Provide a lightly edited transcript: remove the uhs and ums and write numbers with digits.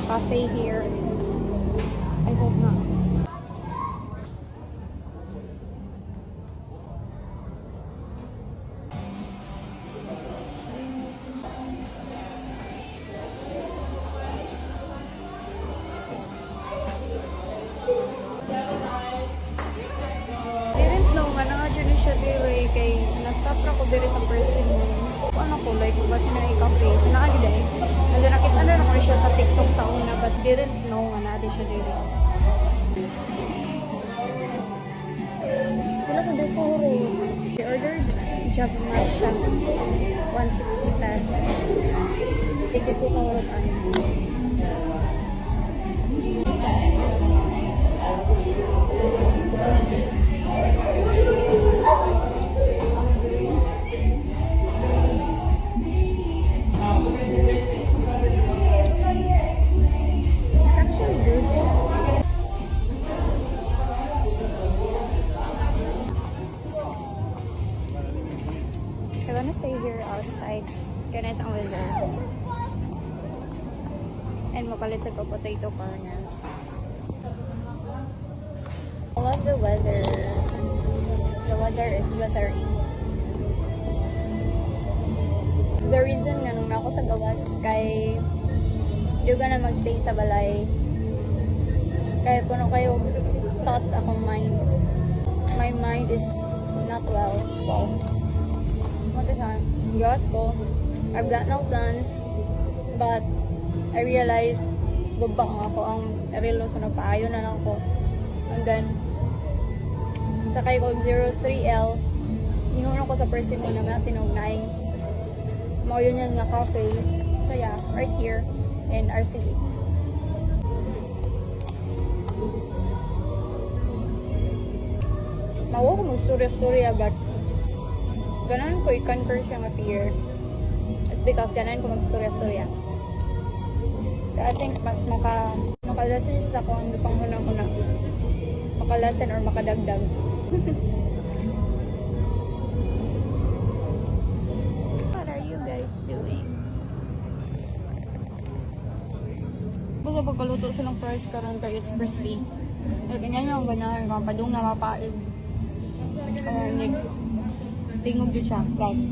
cafe here. I hope not. Didn't know nga na dyan siya dire kay na-stop na ko dire sa persimmon. Ano ko, like, ba sila i-cafe? So, nakagida eh. Nakita na ko siya sa TikTok sa una, but didn't know nga na siya dire. Wala ko dito puro. I ordered Java Matcha. 160 pesos. Ticket ko kahurot ano. I wanna stay here outside. Kaya isang weather. And mapalit sa potato corner. I love the weather. The weather is weathery. The reason nga nung ako sa gawas kay di ka na magstay sa balay. Kaya puno kayo thoughts akong mind. My mind is not well. Wow. What is that? Gawas ko. I've got no plans. But I realized gubak nga ako ang relo so nagpaayo na lang ako. And then sakay ko 03L. Inuuna ko sa persimmon na mga sinugnay. Mao yun yan nga cafe. So yeah, right here in RCX. Mawa ko mag-storya but ganan ko i-conquer siya nga fear. It's because ganan ko mag-storya. So I think mas makalasin siya sa kung ano pang hunang ko na makalasin or makadagdag. What are you guys doing? Basta pagkaluto silang fries karon kay it's crispy. Ganyan yung ganyan, padung na mapaig. Tingog dyan siya. Like,